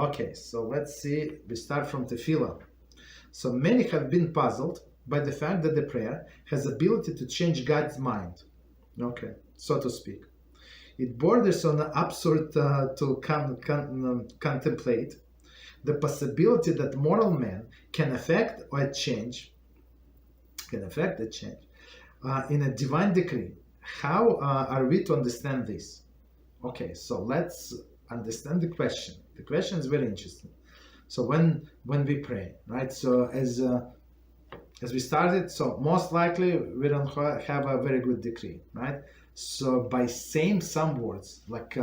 Okay, so let's see. We start from Tefillah. So many have been puzzled by the fact that the prayer has ability to change God's mind. Okay, so to speak. It borders on the absurd to contemplate the possibility that mortal man can affect a change in a divine decree. How are we to understand this? Okay, so let's understand the question. The question is very interesting. So when we pray, right? So as we started, so most likely we don't have a very good decree, right? So by saying some words, like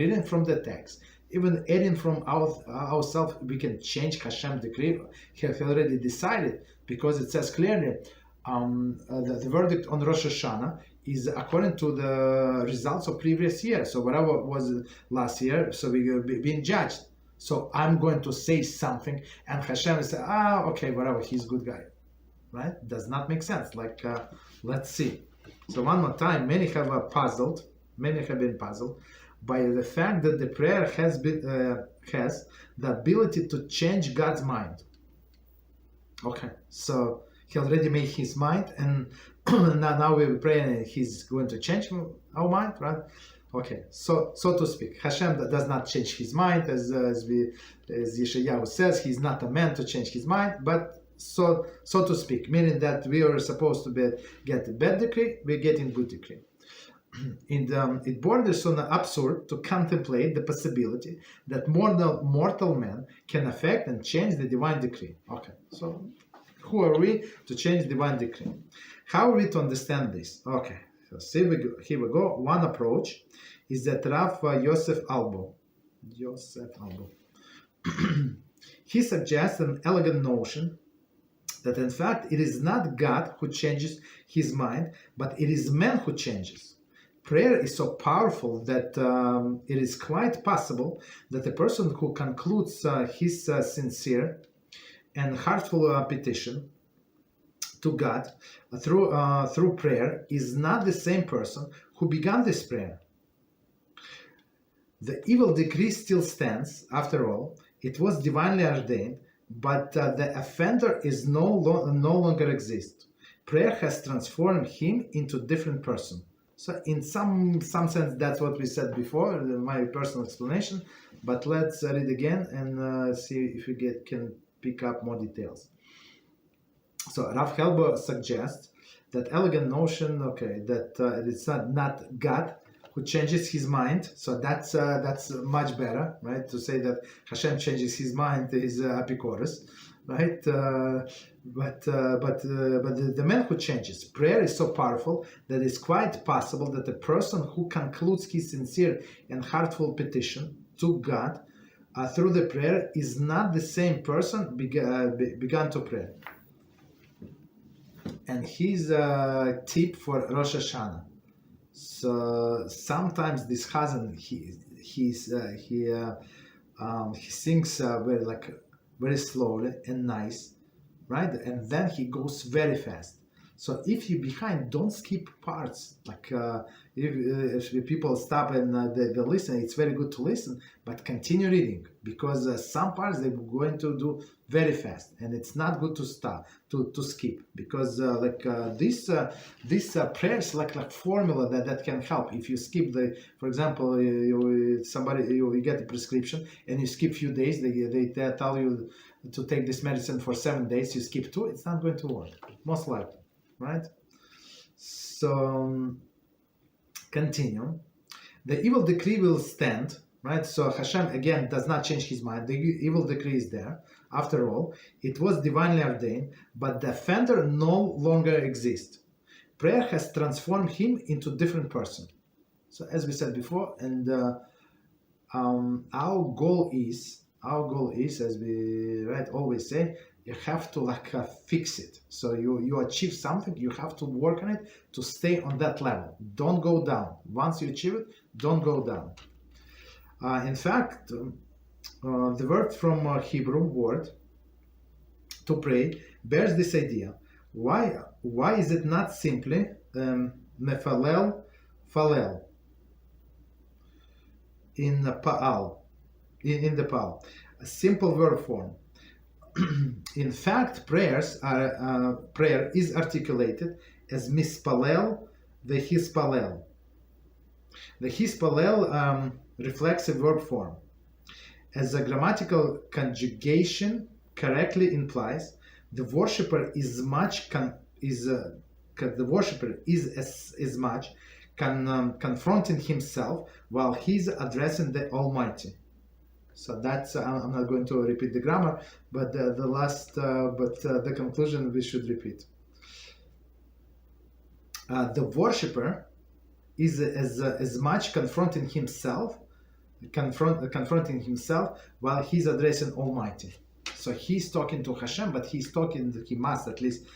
reading from the text, even adding from ourselves, we can change Hashem decree. He have already decided, because it says clearly, the verdict on Rosh Hashanah is according to the results of previous year. So whatever was last year, so we're being judged. So I'm going to say something, and Hashem will say, okay, whatever, he's a good guy, right? Does not make sense. Like, let's see. So one more time, many have been puzzled by the fact that the prayer has the ability to change God's mind. Okay, so he already made his mind, and now we pray and he's going to change our mind, right? Okay, so to speak, Hashem does not change his mind, as Yeshayahu says, he's not a man to change his mind, but so to speak, meaning that we are supposed to get a bad decree, we're getting good decree. It borders on the absurd to contemplate the possibility that mortal man can affect and change the divine decree. Okay, so who are we to change divine decree? How are we to understand this? Okay, so here we go. One approach is that Rav Yosef Albo. He suggests an elegant notion that in fact it is not God who changes his mind, but it is man who changes. Prayer is so powerful that it is quite possible that a person who concludes his sincere and heartful petition to God through prayer is not the same person who began this prayer. The evil decree still stands, after all. It was divinely ordained, but the offender is no longer exists. Prayer has transformed him into a different person. So in some sense, that's what we said before, my personal explanation. But let's read again and see if we can pick up more details. So Rav Helber suggests that elegant notion, okay, that it's not God who changes his mind. So that's much better, right? To say that Hashem changes his mind is apikoros, right? But the man who changes, prayer is so powerful that it's quite possible that the person who concludes his sincere and heartful petition to God through the prayer is not the same person began to pray. And here's a tip for Rosh Hashanah. So sometimes this Chazal he sings very slowly and nice, right? And then he goes very fast. So if you're behind, don't skip parts. Like if people stop and they listen, it's very good to listen, but continue reading, because some parts they're going to do very fast, and it's not good to stop to skip, because this prayers like formula that can help. If you skip for example, you get a prescription and you skip few days, they tell you to take this medicine for 7 days, you skip 2, it's not going to work, most likely. Right? So continue. The evil decree will stand, right? So Hashem again does not change his mind. The evil decree is there. After all, it was divinely ordained, but the offender no longer exists. Prayer has transformed him into a different person. So as we said before, and our goal is, as we always say, you have to fix it. So you achieve something, you have to work on it to stay on that level. Don't go down. Once you achieve it, don't go down. In fact, the word from Hebrew word to pray bears this idea. Why is it not simply mefalel falel in the Pa'al? a simple verb form. In fact, prayer is articulated as mispalel, the hispalel. The hispalel reflex a verb form. As the grammatical conjugation correctly implies, the worshipper is as much confronting himself while he's addressing the Almighty. So that's I'm not going to repeat the grammar, but the conclusion we should repeat. The worshipper is as much confronting himself while he's addressing Almighty. So he's talking to Hashem, but he must at least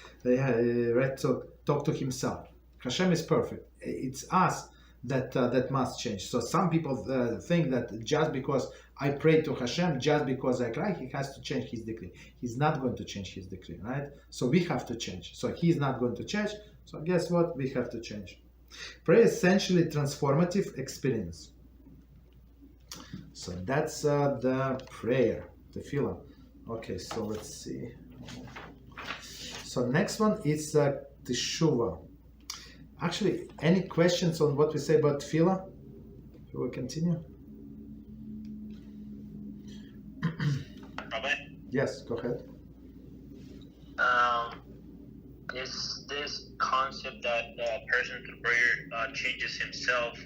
talk to himself. Hashem is perfect. It's us that must change. So some people think that just because I pray to Hashem, just because I cry, he has to change his decree. He's not going to change his decree, right? So we have to change. So he's not going to change. So guess what? We have to change. Prayer is essentially transformative experience. So that's the prayer, Tefillah. Okay, so let's see. So next one is Teshuvah. Actually, any questions on what we say about Tefillah? Shall we continue? Rabbi? Yes, go ahead. Is this concept that the person through prayer changes himself,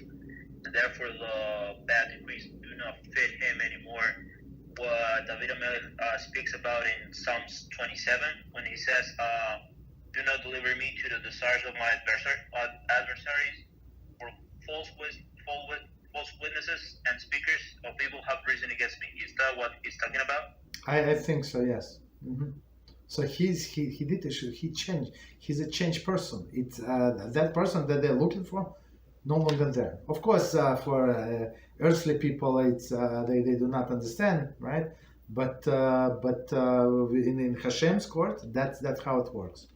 and therefore the bad decrees do not fit him anymore, what David speaks about in Psalms 27 when he says, do not deliver me to the desires of my adversaries, for false witnesses and speakers of people have risen against me. Is that what he's talking about? I think so, yes. Mm-hmm. So he changed. He's a changed person. It's that person that they're looking for, no longer there. Of course, for earthly people, it's they do not understand, right? But in Hashem's court, that's how it works.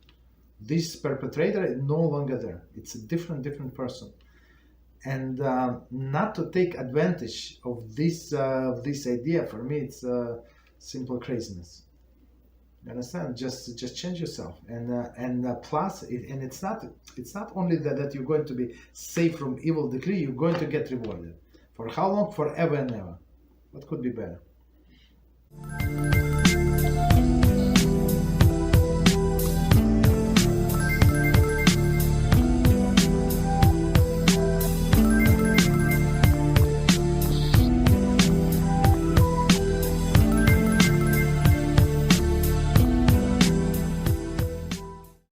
This perpetrator is no longer there. It's a different person, and not to take advantage of this idea, for me, it's simple craziness. You understand? Just change yourself, and plus, it's not only that you're going to be saved from evil decree. You're going to get rewarded. For how long? Forever and ever. What could be better?